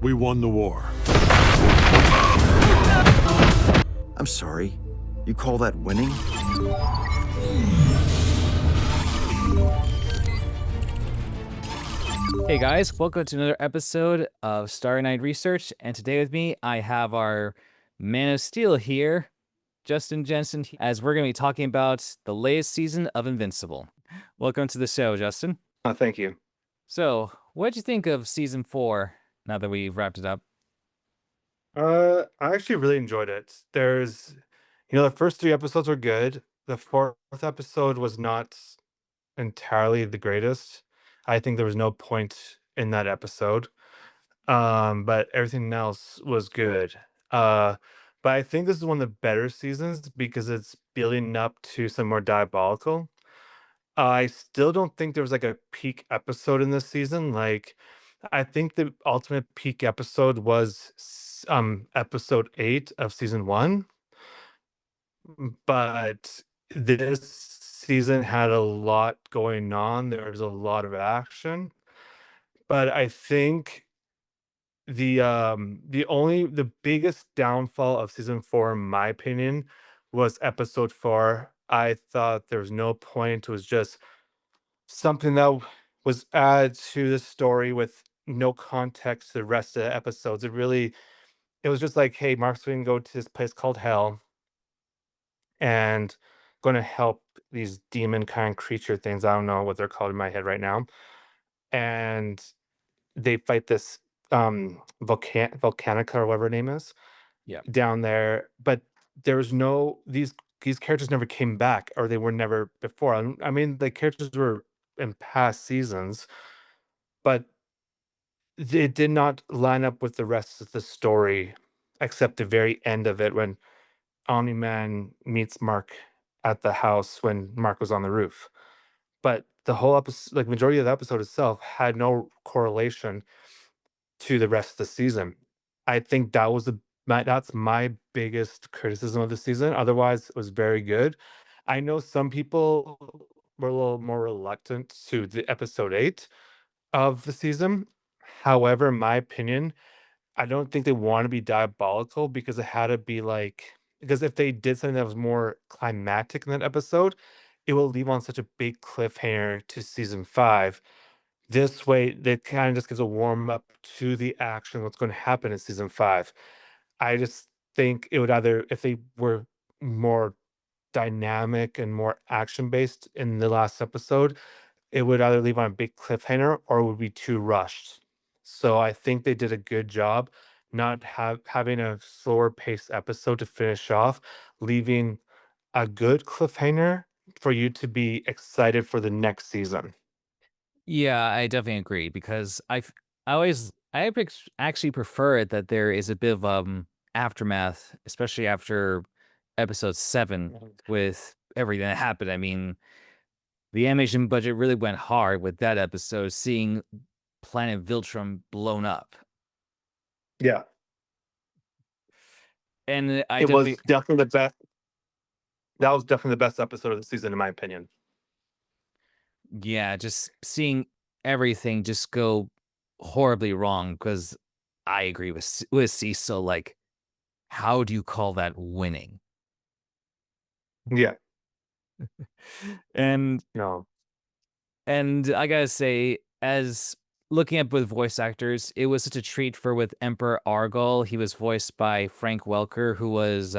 We won the war. I'm sorry. You call that winning? Hey guys, welcome to another episode of Starry Night Research, and today with me I have our Man of Steel here, Justin Jensen, as we're going to be talking about the latest season of Invincible. Welcome to the show, Justin. Thank you. So, what did you think of season 4 now that we've wrapped it up? I actually really enjoyed it. The first 3 episodes were good. The fourth episode was not entirely the greatest. I think there was no point in that episode. But everything else was good. But I think this is one of the better seasons because it's building up to some more diabolical. I still don't think there was like a peak episode in this season. Like, I think the ultimate peak episode was episode 8 of season 1, but this season had a lot going on. There was a lot of action, but I think the biggest downfall of season 4, in my opinion, was episode 4. I thought there was no point. It was just something that was added to the story with no context to the rest of the episodes. It was just like, hey, Mark's going to go to this place called Hell and going to help these demon kind creature things. I don't know what they're called in my head right now. And they fight this Volcanica or whatever her name is. Yeah. Down there. But there was no these characters never came back, or they were never before. I mean, the characters were in past seasons, but it did not line up with the rest of the story, except the very end of it when Omni-Man meets Mark at the house when Mark was on the roof. But the whole episode, like majority of the episode itself, had no correlation to the rest of the season. I think that's my biggest criticism of the season. Otherwise, it was very good. I know some people were a little more reluctant to the episode 8 of the season. However, in my opinion, I don't think they want to be diabolical because it had to be like, because if they did something that was more climactic in that episode, it will leave on such a big cliffhanger to season 5. This way, that kind of just gives a warm up to the action, what's going to happen in season 5. I just think it would either, if they were more dynamic and more action based in the last episode, it would either leave on a big cliffhanger or it would be too rushed. So I think they did a good job not having a slower paced episode to finish off, leaving a good cliffhanger for you to be excited for the next season. Yeah, I definitely agree because actually prefer it that there is a bit of aftermath, especially after episode 7 with everything that happened. I mean, the animation budget really went hard with that episode, seeing planet Viltrum blown up. Yeah, And I it was definitely, definitely the best. That was definitely the best episode of the season, in my opinion. yeah, just seeing everything just go horribly wrong because I agree with Cecil. Like, how do you call that winning? Yeah, And no, and I gotta say, as looking up with voice actors, it was such a treat for with Emperor Argall. He was voiced by Frank Welker, who was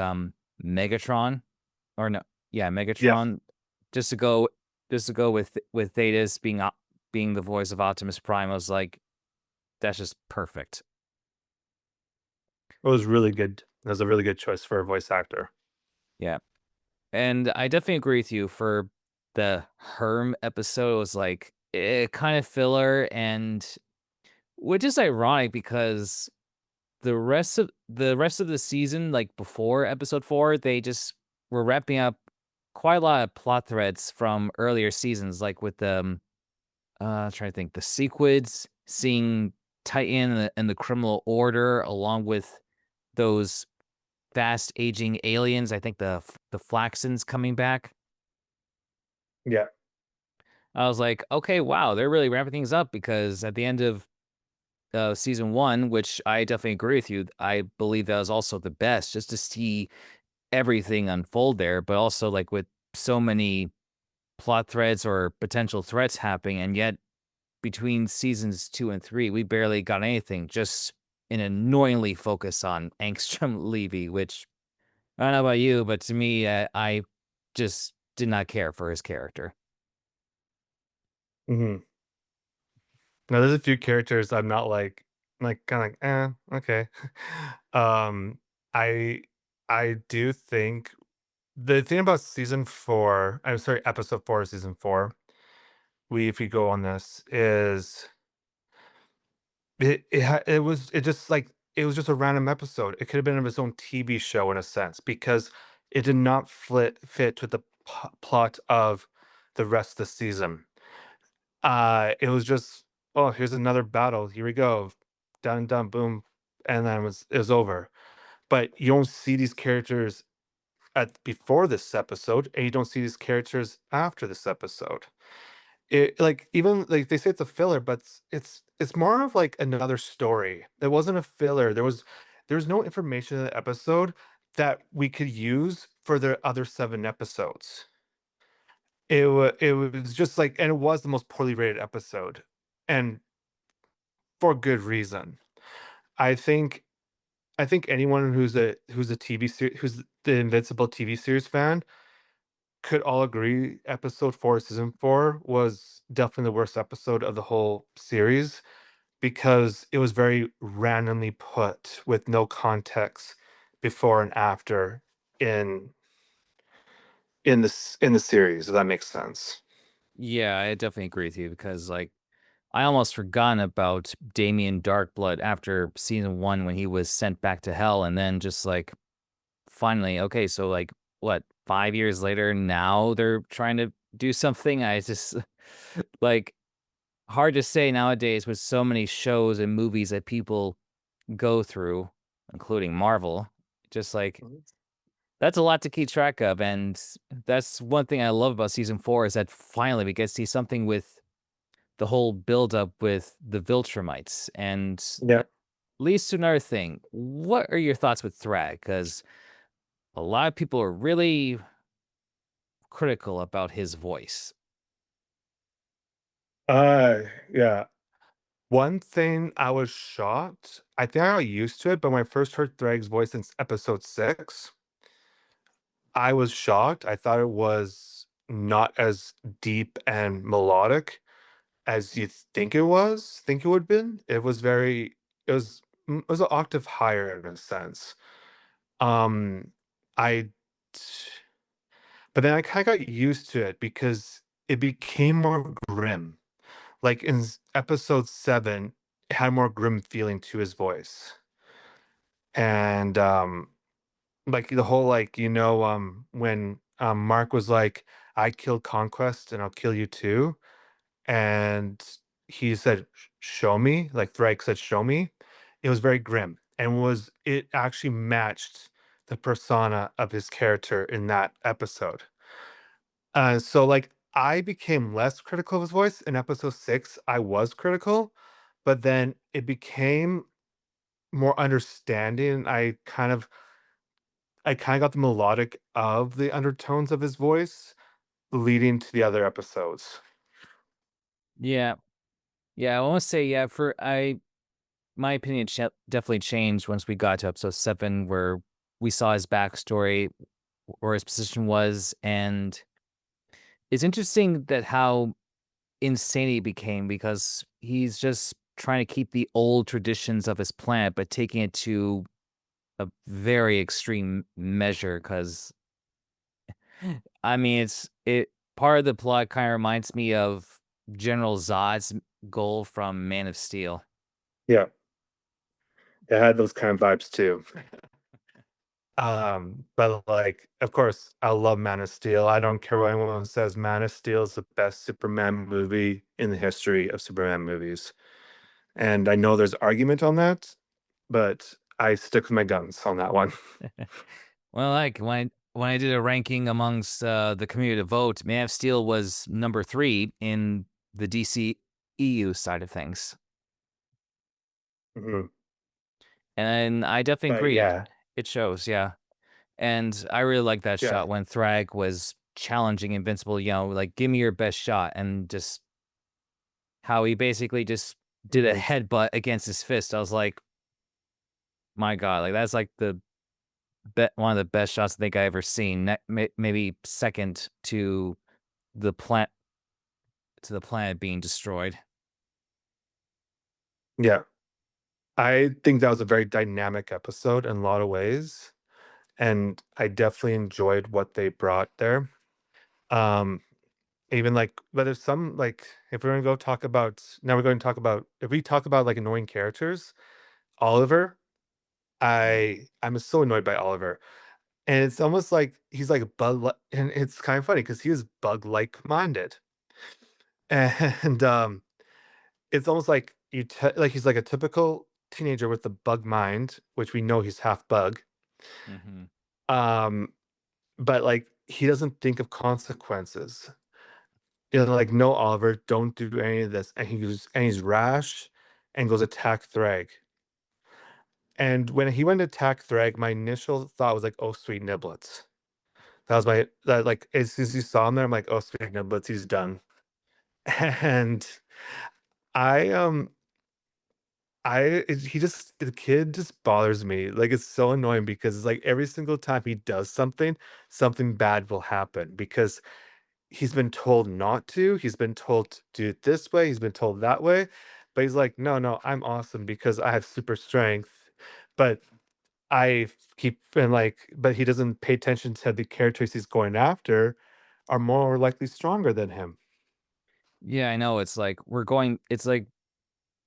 Megatron, or no, yeah, yeah, Megatron. Just to go, with Thetis being the voice of Optimus Prime, I was like, that's just perfect. it was really good. It was a really good choice for a voice actor. Yeah, and I definitely agree with you. For the Herm episode, it was like kind of filler, and which is ironic because the rest of the season, like before episode 4, they just were wrapping up quite a lot of plot threads from earlier seasons, like with the trying to think, the Sequids, seeing Titan and the Criminal Order, along with those fast aging aliens. I think the Flaxons coming back. Yeah, I was like, okay, wow, they're really ramping things up because at the end of season 1, which I definitely agree with you. I believe that was also the best, just to see everything unfold there, but also, like, with so many plot threads or potential threats happening, and yet between seasons 2 and 3, we barely got anything, just an annoyingly focus on Angstrom Levy, which I don't know about you, but to me, I just did not care for his character. Mhm. Now there's a few characters I'm not kinda like, okay." Um, I I do think the thing about season 4 I'm sorry, episode 4 of season 4, if we go on this, is it just, like it was just a random episode. It could have been of its own TV show in a sense because it did not fit with the plot of the rest of the season. It was just, "Oh, here's another battle. Here we go. Done, done, boom," and then it was over. But you don't see these characters at before this episode, and you don't see these characters after this episode. It like, even like, they say it's a filler, but it's more of, like, another story. There wasn't a filler. There was no information in the episode that we could use for the other 7 episodes. It was just like, and it was the most poorly rated episode, and for good reason. I think I think anyone who's a TV series who's the Invincible TV series fan could all agree episode 4 of season 4 was definitely the worst episode of the whole series because it was very randomly put with no context before and after in in the series, if that makes sense. Yeah, I definitely agree with you because, like, I almost forgotten about Damien Darkblood after season 1 when he was sent back to hell, and then just, like, finally, okay, so, like, what, 5 years later, now they're trying to do something? I just like, hard to say nowadays with so many shows and movies that people go through, including Marvel. Just, like, that's a lot to keep track of, and that's one thing I love about season 4 is that finally we get to see something with the whole buildup with the Viltrumites, and Yeah. leads to another thing. What are your thoughts with Thrag? Because a lot of people are really critical about his voice. Yeah. One thing I was shocked, I think I got used to it, but when I first heard Thrag's voice in episode 6, I was shocked. I thought it was not as deep and melodic as you think it would been. It was it was an octave higher in a sense. Um, I but then I kinda got used to it because it became more grim. Like in episode 7, it had more grim feeling to his voice. And like the whole like, when Mark was like, "I killed Conquest and I'll kill you too." And he said, Show me," like Thrake said, "Show me." It was very grim and it actually matched the persona of his character in that episode. So like I became less critical of his voice in episode 6. I was critical, but then it became more understanding. I kind of got the melodic of the undertones of his voice leading to the other episodes. Yeah. Yeah, I wanna say, yeah, for I my opinion definitely changed once we got to episode 7 where we saw his backstory, where his position was, and it's interesting that how insane he became because he's just trying to keep the old traditions of his planet, but taking it to a very extreme measure. Because I mean, it part of the plot kinda reminds me of General Zod's goal from Man of Steel. Yeah, it had those kind of vibes too. But like, of course, I love Man of Steel. I don't care what anyone says. Man of Steel is the best Superman movie in the history of Superman movies. And I know there's argument on that, but I stick with my guns on that one. Well, like, when I did a ranking amongst, the community to vote, Man of Steel was number 3 in the DC EU side of things. Mhm. And I definitely But agree. yeah, It shows, yeah. And I really like that yeah. shot when Thrag was challenging Invincible, like, "Give me your best shot," and just how he basically just did a Mhm. headbutt against his fist. I was like, "My god," like, that's, like, one of the best shots I think I ever seen, maybe second the plant to the planet being destroyed. Yeah. I think that was a very dynamic episode in a lot of ways, and I definitely enjoyed what they brought there. Um, Even like, but there's some like if we're gonna go talk about now, we're going to talk about if we talk about like annoying characters, Oliver. I'm so annoyed by Oliver, and it's almost like he's like and it's kind of funny because he is bug like minded, and it's almost like like he's like a typical teenager with the bug mind, which we know he's half bug. Mhm. Um, but like he doesn't think of consequences. Like, no, Oliver, don't do any of this. And he's rash and goes attack Thrag. And when he went to attack Thrag, my initial thought was like, oh, sweet niblets. That was that like as soon as you saw him there, I'm like, oh, sweet niblets, he's done. And I he just the kid just bothers me. Like it's so annoying because it's like every single time he does something, something bad will happen because he's been told not to, he's been told to do it this way, he's been told that way, but he's like, "No, no, I'm awesome because I have super strength." But I keep and like but he doesn't pay attention to the characters he's going after are more likely stronger than him. Yeah, I know, it's like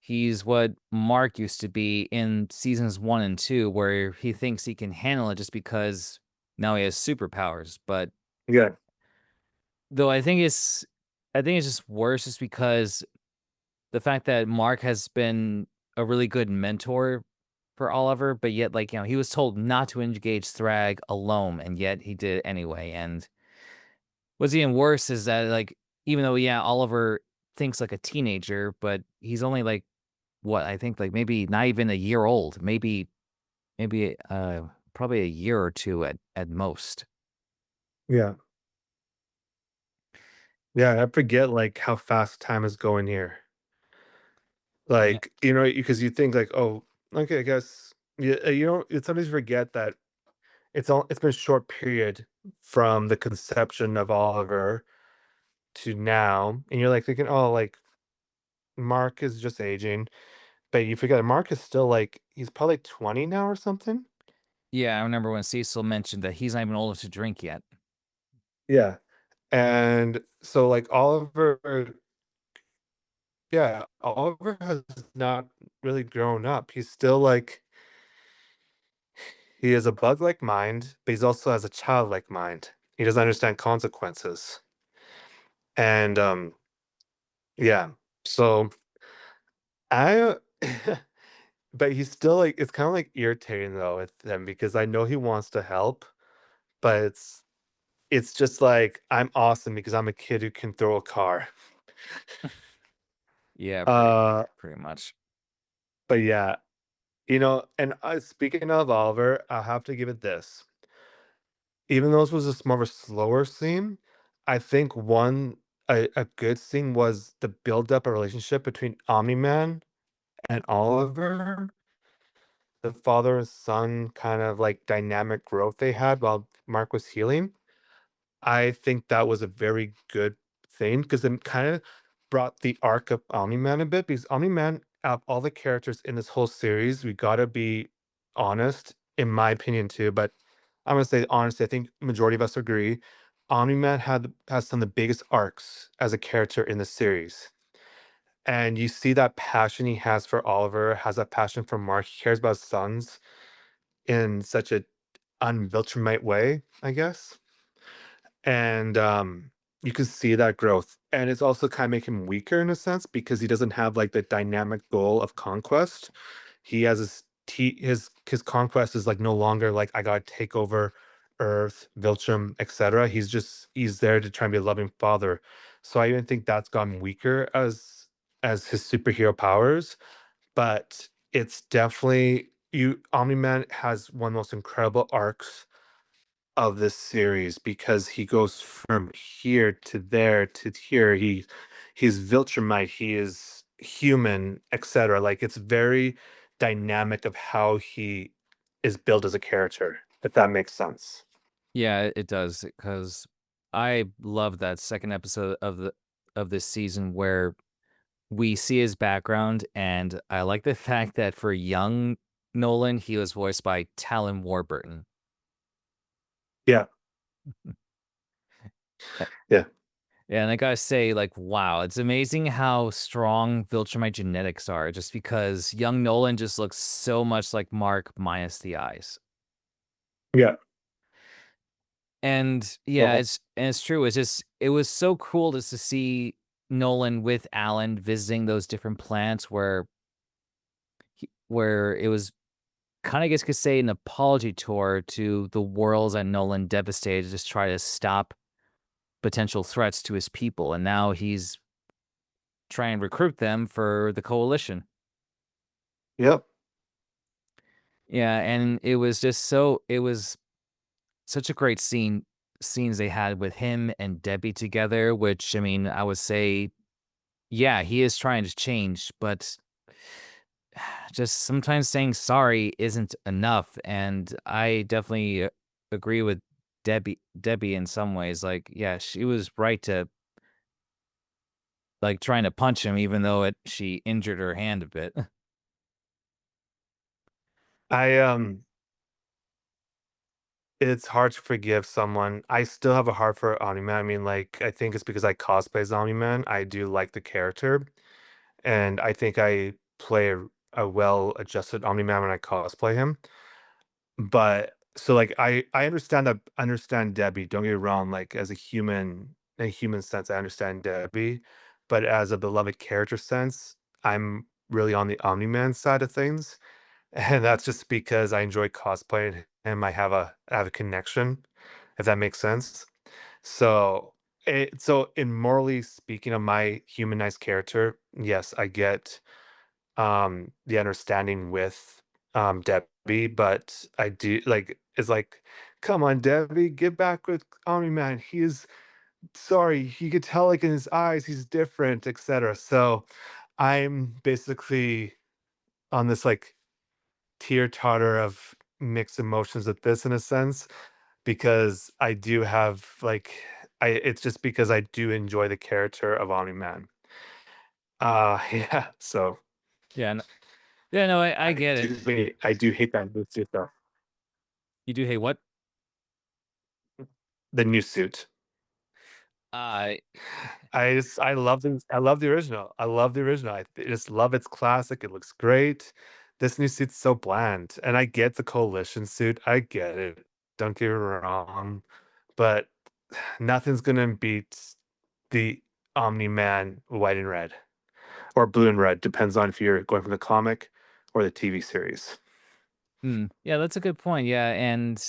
he's what Mark used to be in seasons 1 and 2, where he thinks he can handle it just because now he has superpowers, but Yeah. though I think it's just worse just because the fact that Mark has been a really good mentor for Oliver, but yet, like, he was told not to engage Thrag alone, and yet he did it anyway, and what's even worse is that, like, even though, yeah, Oliver thinks like a teenager, but he's only, like, what, I think, like, maybe not even a year old, maybe, probably a year or 2 at most. Yeah. Yeah, I forget, like, how fast time is going here. Yeah. Like, because you think like, "Oh, okay, I guess." Yeah, you sometimes forget that it's been a short period from the conception of Oliver to now, and you're, like, thinking, "Oh, like, Mark is just aging," but you forget that Mark is still, like he's probably 20 now or something? Yeah, I remember when Cecil mentioned that he's not even old enough to drink yet. Yeah, and so, like, Oliver has not really grown up. He's still, like he has a bug-like mind, but he's also has a childlike mind. He doesn't understand consequences, and, yeah, so I but he's still, like it's kinda, like, irritating, though, with him because I know he wants to help, but it's just like, "I'm awesome because I'm a kid who can throw a car." Yeah, Uh, pretty much. but yeah, and, speaking of Oliver, I'll have to give it this. Even though this was more of a slower scene, I think a good scene was the build up a relationship between Omni-Man and Oliver, the father and son kind of, like, dynamic growth they had while Mark was healing. I think that was a very good thing because it kinda brought the arc of Omni-Man a bit because Omni-Man, out of all the characters in this whole series, we gotta be honest, in my opinion too, but I'm gonna say honestly, I think majority of us agree, Omni-Man has some of the biggest arcs as a character in the series. And you see that passion he has for Oliver, has that passion for Mark, he cares about his sons in such a un-Viltrumite way, I guess. And, you can see that growth, and it's also kinda make him weaker in a sense because he doesn't have, like, the dynamic goal of conquest. He has his conquest is, like, no longer like, "I gotta take over Earth, Viltrum, etcetera." He's there to try and be a loving father. So I even think that's gotten weaker as his superhero powers, but It's definitely Omni-Man has one of the most incredible arcs of this series because he goes from here to there to here. He's Viltrumite, he is human, etc. Like it's very dynamic of how he is built as a character, if that makes sense. Yeah, it does because I love that second episode of this season where we see his background, and I like the fact that for young Nolan, he was voiced by Talon Warburton. Yeah, Uh, yeah. Yeah, and I gotta say, like, wow, it's amazing how strong Viltrumite genetics are, just because young Nolan just looks so much like Mark minus the eyes. Yeah. And yeah, Well, it's true. It's just it was so cool just to see Nolan with Alan visiting those different plants where it was kind of, I guess, could say an apology tour to the worlds that Nolan devastated to just try to stop potential threats to his people, and now he's trying to recruit them for the coalition. yep. Yeah, and it was such a great scenes they had with him and Debbie together, which I mean, I would say, yeah, he is trying to change, but just sometimes saying sorry isn't enough. And I definitely agree with Debbie in some ways. Like, yeah, she was right to like trying to punch him, even though she injured her hand a bit. I It's hard to forgive someone. I still have a heart for Omni-Man. I mean, like, I think it's because I cosplay as Omni-Man. I do like the character, and I think I play a well-adjusted Omni-Man when I cosplay him. But so, like, I understand Debbie. Don't get me wrong. Like, as a human, in a human sense, I understand Debbie. But as a beloved character sense, I'm really on the Omni-Man side of things. And that's just because I enjoy cosplaying and I have a connection, if that makes sense. So so in morally speaking of my humanized character, yes, I get the understanding with Debbie, but I do like it's like, come on, Debbie, get back with Omni Man. He is sorry, he could tell like in his eyes he's different, etc. So I'm basically on this like teeter-totter of mixed emotions with this in a sense, because I do have, like I it's just because I do enjoy the character of Omni-Man. Yeah, so Yeah, yeah, no, I get it. I do hate that new suit, though. You do hate what? The new suit. Uh, I love the original. I love the original. I just love its classic. It looks great. This new suit's so bland, and I get the coalition suit. I get it. Don't get me wrong, but nothing's gonna beat the Omni-Man white and red, or blue and red, depends on if you're going from the comic or the TV series. yeah, that's a good point. Yeah, and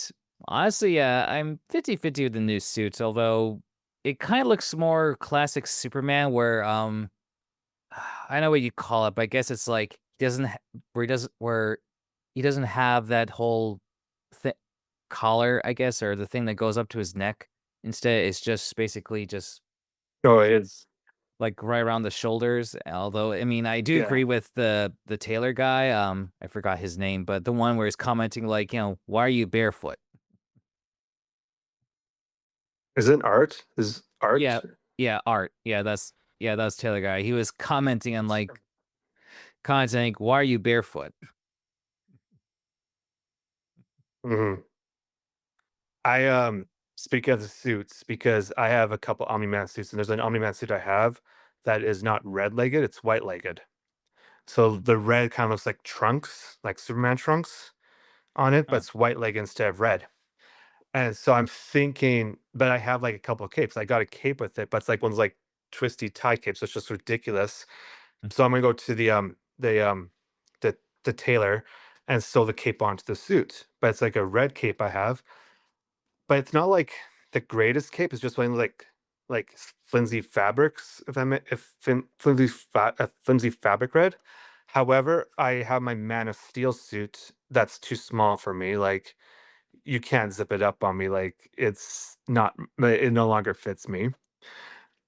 honestly, yeah, I'm 50-50 with the new suits, although it kind of looks more classic Superman where I know what you call it, but I guess it's like he doesn't where he doesn't have that whole collar, I guess, or the thing that goes up to his neck. Instead, it's just basically just Oh, it is. like right around the shoulders. Although, I mean, I do Yeah. agree with the tailor guy. I forgot his name, but the one where he's commenting like, why are you barefoot? Is it art? Is Yeah, art? yeah, Art. Yeah, that's Taylor guy. He was commenting on like commenting, why are you barefoot? Mhm. I speak of the suits because I have a couple Omni-Man suits, and there's an Omni-Man suit I have that is not red-legged, it's white-legged. So the red kind of looks like trunks, like Superman trunks on it, but Huh. it's white-legged instead of red. And so I'm thinking, but I have like a couple of capes. I got a cape with it, but it's like one's like twisty tie cape, so it's just ridiculous. So I'm gonna go to the tailor and sew the cape onto the suit. But it's like a red cape I have, but it's not like the greatest cape. It's just one like flimsy fabrics, if I may, if flimsy fabric red. However, I have my Man of Steel suit that's too small for me. Like, you can't zip it up on me. Like, it's not. It no longer fits me.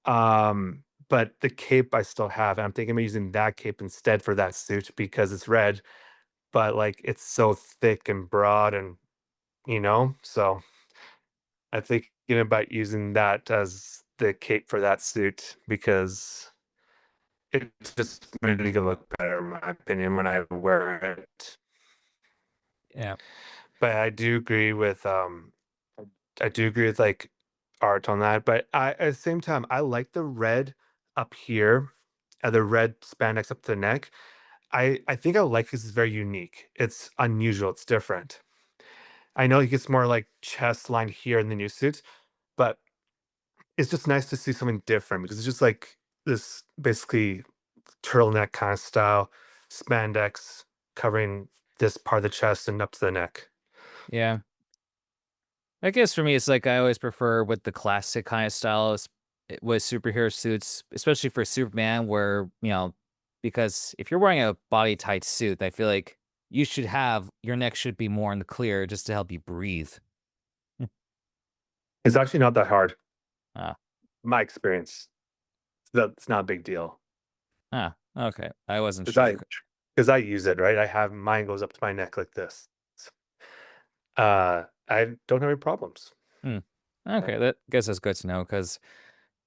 But the cape I still have, and I'm thinking of using that cape instead for that suit because it's red, but like it's so thick and broad and so I'm thinking about using that as the cape for that suit because it just made me look better, in my opinion, when I wear it. Yeah. But I do agree with like art on that. But at the same time, I like the red up here, the red spandex up to the neck. I think I like this is very unique. It's unusual. It's different. I know it gets more like chest line here in the new suits, but it's just nice to see something different because it's just like this basically turtleneck kind of style spandex covering this part of the chest and up to the neck. Yeah. I guess for me, it's like I always prefer with the classic kind of styles with superhero suits, especially for Superman, where, because if you're wearing a body tight suit, I feel like your neck should be more in the clear just to help you breathe. It's actually not that hard. Ah, My experience. That's not a big deal okay. I wasn't because sure. I use it, right? I have mine goes up to my neck like this. I don't have any problems. Hmm. Okay, that guess that's good to know. Because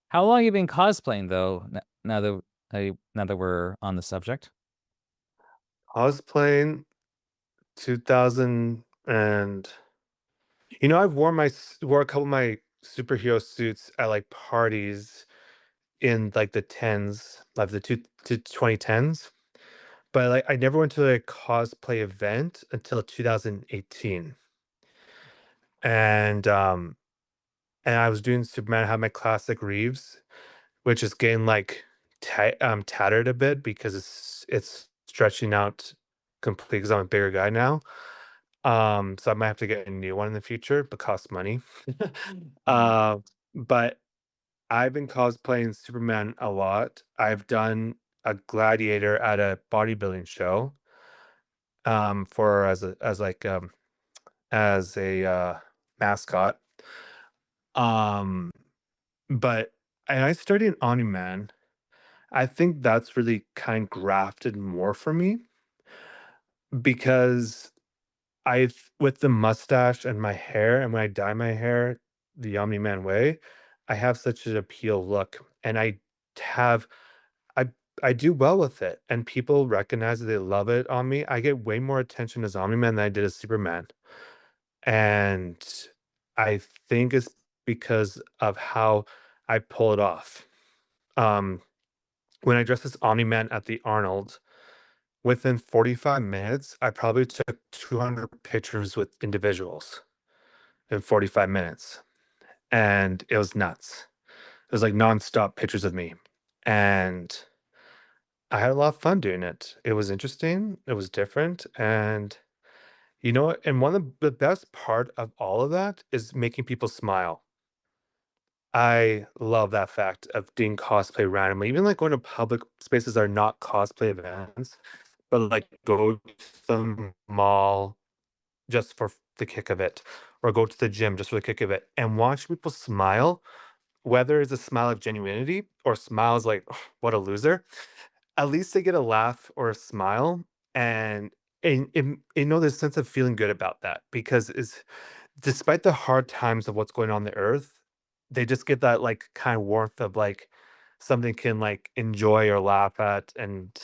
how long you been cosplaying though? Now that we're on the subject. Cosplaying 2000 and I've wore a couple of my superhero suits at like parties in like the tens, like the two to 2010s. But like I never went to a cosplay event until 2018. And and I was doing Superman, I had my classic Reeves, which is getting like tattered a bit because it's stretching out completely because I'm a bigger guy now. So I might have to get a new one in the future, but costs money. Mm. uh, but I've been cosplaying Superman a lot. I've done a gladiator at a bodybuilding show, for as a mascot. Um, but and I studied Omni-Man. I think that's really kind of grafted more for me because with the mustache and my hair, and when I dye my hair the Omni-Man way, I have such an appeal look, and have I I do well with it, and people recognize that they love it on me. I get way more attention as Omni-Man than I did as Superman, and I think it's because of how I pull it off. Um, when I dressed as Omni-Man at the Arnold, within 45 minutes, I probably took 200 pictures with individuals in 45 minutes, and it was nuts. It was like nonstop pictures of me, and I had a lot of fun doing it. It was interesting, it was different, and and one of the best part of all of that is making people smile. I love that fact of doing cosplay randomly, even like going to public spaces that are not cosplay events, but like go to the mall just for the kick of it, or go to the gym just for the kick of it, and watch people smile, whether it's a smile of genuinity or smiles like, what a loser. At least they get a laugh or a smile, and there's a sense of feeling good about that because it's despite the hard times of what's going on the earth, they just get that like kind of warmth of like something can like enjoy or laugh at and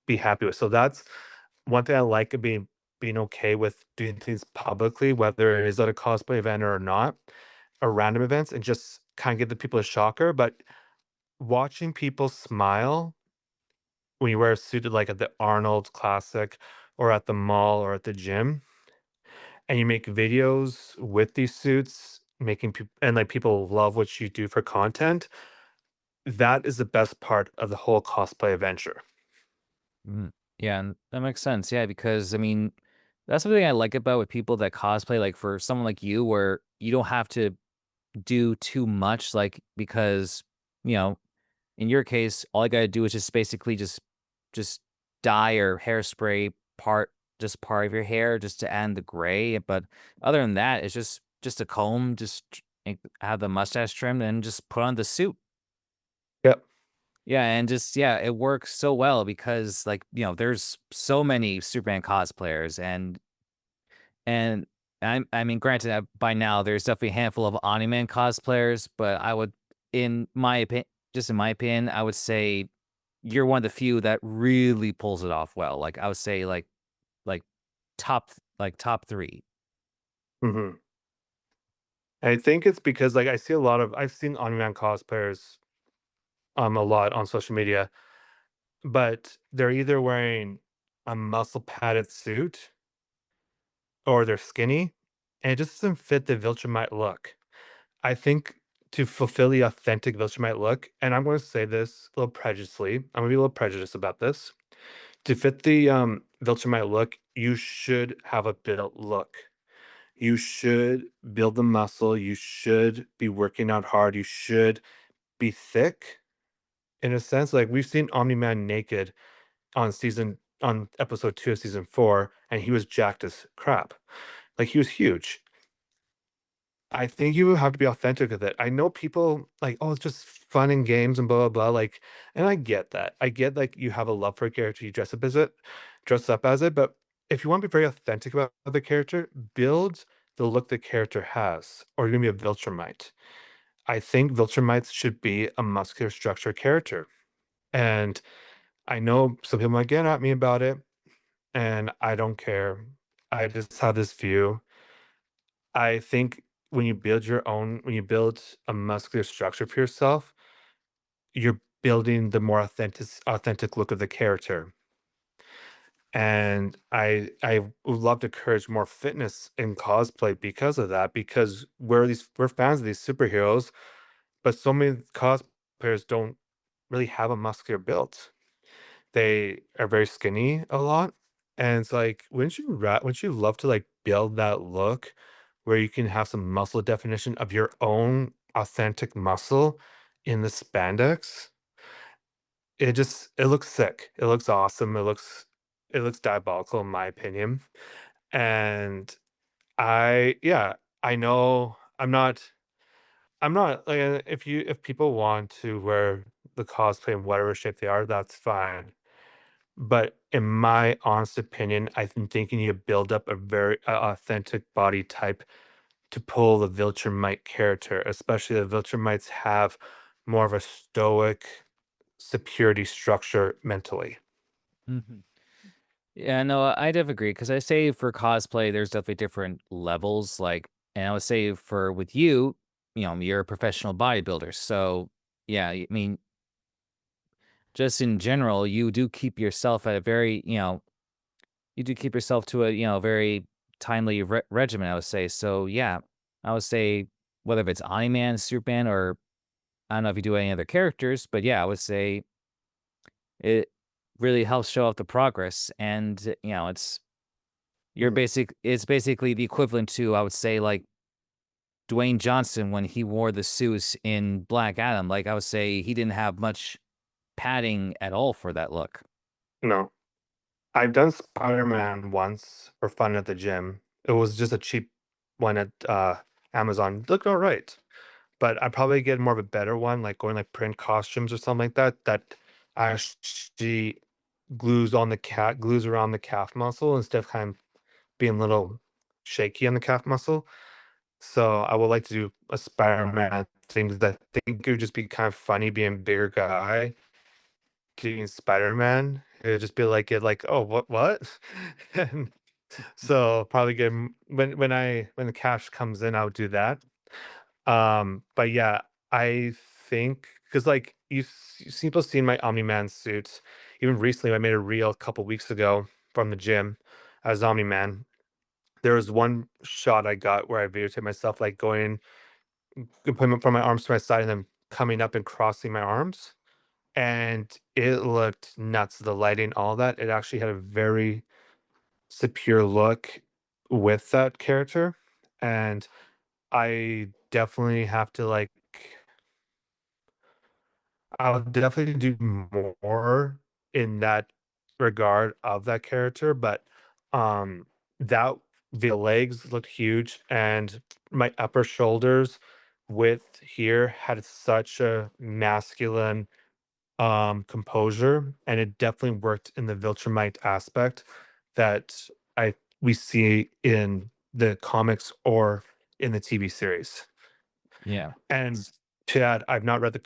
be happy with. So that's one thing I like of being okay with doing things publicly, whether it is at a cosplay event or not, or random events, and just kind of give the people a shocker. But watching people smile when you wear a suit like at the Arnold Classic or at the mall or at the gym, and you make videos with these suits, making people and like people love what you do for content, that is the best part of the whole cosplay adventure. Mm. Yeah, and that makes sense. Yeah, because I mean, that's something I like about with people that cosplay. Like for someone like you, where you don't have to do too much, like because you know, in your case, all I gotta do is just basically just dye or hairspray part of your hair just to add the gray. But other than that, it's just a comb, have the mustache trimmed and just put on the suit. Yep. Yeah, and yeah, it works so well because like, there's so many Superman cosplayers and I mean, granted, by now there's definitely a handful of Omni-Man cosplayers, but in my opinion, just in my opinion, I would say you're one of the few that really pulls it off well. Like I would say, like top three. Hmm. I think it's because like I see a lot of I've seen on-man cosplayers a lot on social media, but they're either wearing a muscle padded suit or they're skinny, and it just doesn't fit the Viltrumite look. I think to fulfill the authentic Viltrumite look, and I'm going to say this a little prejudicedly, I'm going to be a little prejudiced about this. To fit the Viltrumite look, you should have a built look. You should build the muscle. You should be working out hard. You should be thick in a sense. Like we've seen Omni Man naked on episode 2 of season 4, and he was jacked as crap. Like he was huge. I think you have to be authentic with it. I know people like, oh, it's just fun and games and blah blah blah. Like, and I get that. I get like you have a love for a character, you dress up as it. But if you want to be very authentic about the character, build the look the character has, or you're gonna be a Viltrumite. I think Viltrumites should be a muscular structure character. And I know some people might get at me about it, and I don't care. I just have this view. I think when you build a muscular structure for yourself, you're building the more authentic look of the character. And I would love to encourage more fitness in cosplay because of that, because we're fans of these superheroes, but so many cosplayers don't really have a muscular build. They are very skinny a lot, and it's like, wouldn't you love to, like, build that look where you can have some muscle definition of your own authentic muscle in the spandex? It looks sick. It looks awesome. It looks diabolical in my opinion, and yeah, I know I'm not like, if people want to wear the cosplay in whatever shape they are, that's fine. But in my honest opinion, I'm thinking you build up a very authentic body type to pull the Viltrumite character, especially the Viltrumites have more of a stoic security structure mentally. Mhm. Yeah, no, I definitely agree because I say for cosplay, there's definitely different levels. Like, and I would say for with you, you're a professional bodybuilder, so yeah, I mean, just in general, you do keep yourself at a very, you do keep yourself to a, very timely regimen, I would say. So yeah, I would say whether if it's Iron Man, Superman, or I don't know if you do any other characters, but yeah, I would say it really helps show off the progress. And Mhm. it's basically the equivalent to, I would say, like Dwayne Johnson when he wore the suits in Black Adam. Like I would say he didn't have much padding at all for that look. No, I've done Spider-Man once for fun at the gym. It was just a cheap one at Amazon. Looked all right. But I probably get more of a better one, like going like print costumes or something like that, that actually glues around the calf muscle instead of kind of being a little shaky on the calf muscle. So I would like to do a Spider-Man things that I think it would just be kind of funny being a bigger guy doing Spider-Man. It would just be like oh what? And so probably get when the cash comes in, I would do that. But yeah, I think because like you seem to have seen my Omni-Man suits. Even recently, I made a reel a couple weeks ago from the gym as Omni-Man. There was one shot I got where I videotaped myself like going putting from my arms to my side and then coming up and crossing my arms. And it looked nuts. The lighting, all that. It actually had a very secure look with that character. And I definitely have to like I'll definitely do more in that regard of that character, but um that the legs looked huge and my upper shoulders width here had such a masculine composure, and it definitely worked in the Viltrumite aspect that I we see in the comics or in the TV series. Yeah. And to add, I've not read the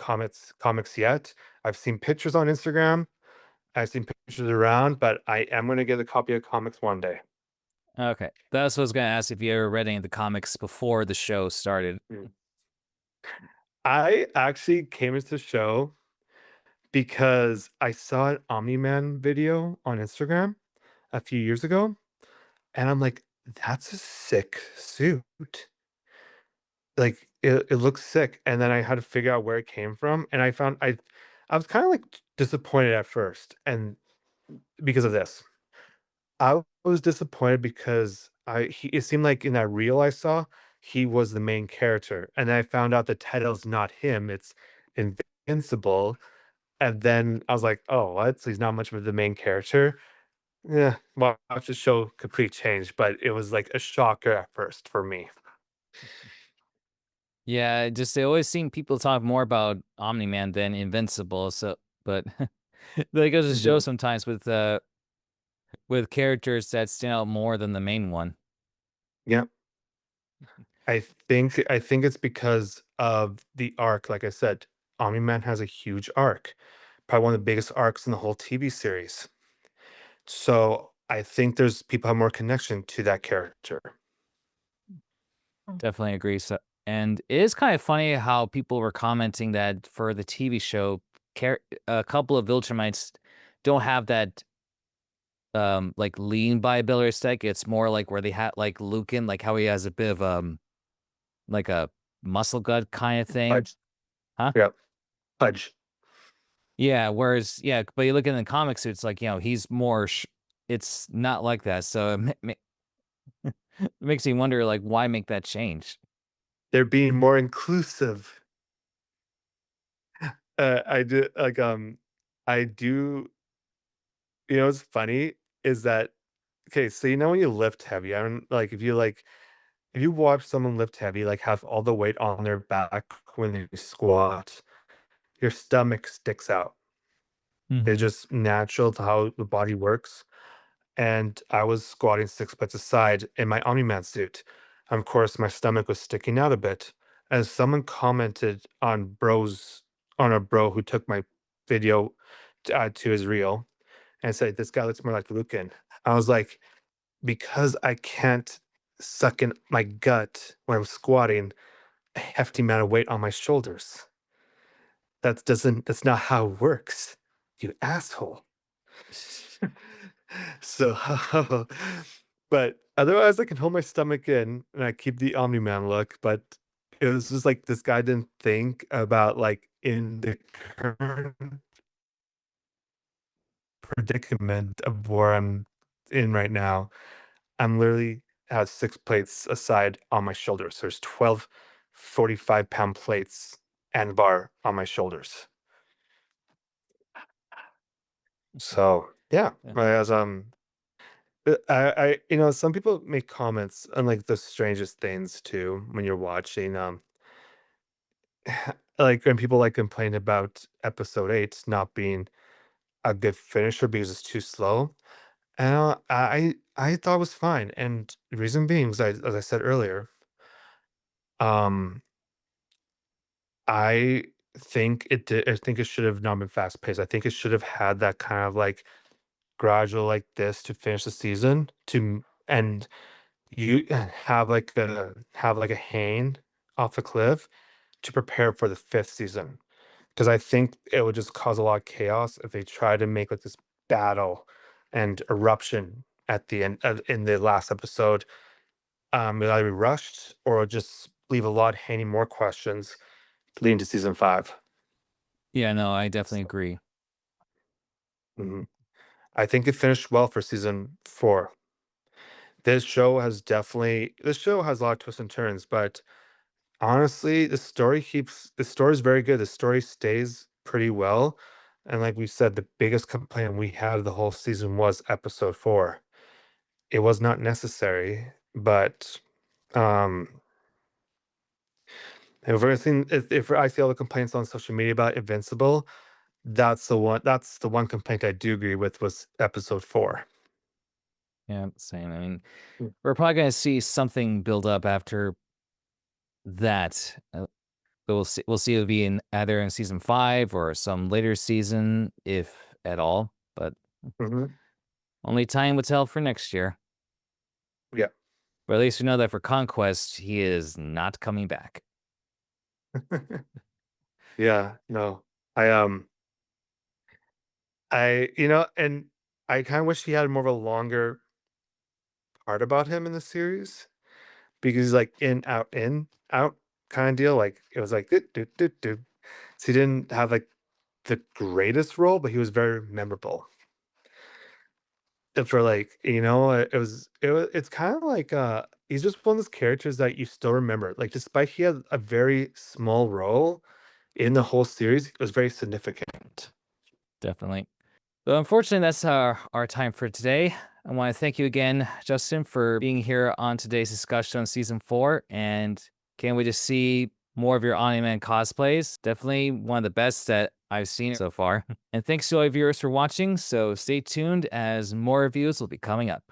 comics yet. I've seen pictures on Instagram. I've seen pictures around, but I am going to get a copy of comics one day. Okay. That's what I was gonna ask if you ever read any of the comics before the show started. Mm. I actually came into the show because I saw an Omni-Man video on Instagram a few years ago, and I'm like, that's a sick suit. Like it looks sick. And then I had to figure out where it came from. And I was kind of like disappointed at first. And because of this, I was disappointed because it seemed like in that reel I saw, he was the main character. And then I found out the title's not him, it's Invincible. And then I was like, oh, what? So he's not much of the main character. Yeah, watch the show complete change, but it was like a shocker at first for me. Yeah, just they always seem people talk more about Omni-Man than Invincible. So, but that goes to show Mhm. sometimes with characters that stand out more than the main one. Yeah. I think it's because of the arc, like I said, Omni-Man has a huge arc, probably one of the biggest arcs in the whole TV series. So I think there's people have more connection to that character. Definitely agree. So, and it is kind of funny how people were commenting that for the TV show, a couple of Viltrumites don't have that like lean bodybuilder aesthetic. It's more like where they had like Lucan, like how he has a bit of like a muscle gut kind of thing. Pudge. Huh? Yeah. Pudge. Yeah, whereas yeah, but you look in the comics, it's like, he's more it's not like that. So it makes me wonder like why make that change? They're being more inclusive. I do like I do what's funny is that okay, so when you lift heavy, I don't like if you watch someone lift heavy, like have all the weight on their back when they squat, your stomach sticks out. It's Hmm. just natural to how the body works. And I was squatting 6 plates aside in my Omni-Man suit. Of course, my stomach was sticking out a bit. As someone commented on a bro who took my video to add to his reel and said, "This guy looks more like Lucan." I was like, because I can't suck in my gut when I'm squatting a hefty amount of weight on my shoulders. That's not how it works, you asshole. So, but otherwise, I can hold my stomach in and I keep the Omni Man look. But it was just like this guy didn't think about like in the current predicament of where I'm in right now. I'm literally have 6 plates aside on my shoulders. There's 12 45-pound plates and bar on my shoulders. So yeah, Yeah. as some people make comments on like the strangest things too when you're watching. Like when people like complain about episode 8 not being a good finisher because it's too slow. And I thought it was fine. And the reason being, as I said earlier, um, I I think it should have not been fast paced. I think it should have had that kind of like gradual like this to finish the season and you have like a hang off a cliff to prepare for the 5th season, because I think it would just cause a lot of chaos if they try to make, like, this battle and eruption at the end in the last episode. It'll either be rushed or just leave a lot hanging more questions leading to season 5. Yeah, no, I definitely So, agree. mhm. I think it finished well for season 4. This show has a lot of twists and turns, but honestly, the story is very good. The story stays pretty well. And like we said, the biggest complaint we had the whole season was episode 4. It was not necessary, but um if I see all the complaints on social media about Invincible, that's the one complaint I do agree with was episode 4. Yeah, same. I mean, Mm. we're probably gonna see something build up after that. But we'll see. We'll see. It'll be in either in season 5 or some later season, if at all. But Mhm. only time will tell for next year. Yeah. But at least we know that for Conquest, he is not coming back. Yeah, no. I, and I kinda wish he had more of a longer part about him in the series because he's like in, out kinda deal, like, it was like, "Do, do, do, do." So he didn't have, like, the greatest role, but he was very memorable. And for, like, it's kinda like, he's just one of those characters that you still remember, like, despite he had a very small role in the whole series, it was very significant. Definitely. So unfortunately, that's our time for today. I want to thank you again, Justin, for being here on today's discussion on season 4. And can't wait to see more of your Omni-Man cosplays. Definitely one of the best that I've seen so far. And thanks to all you viewers for watching. So stay tuned as more reviews will be coming up.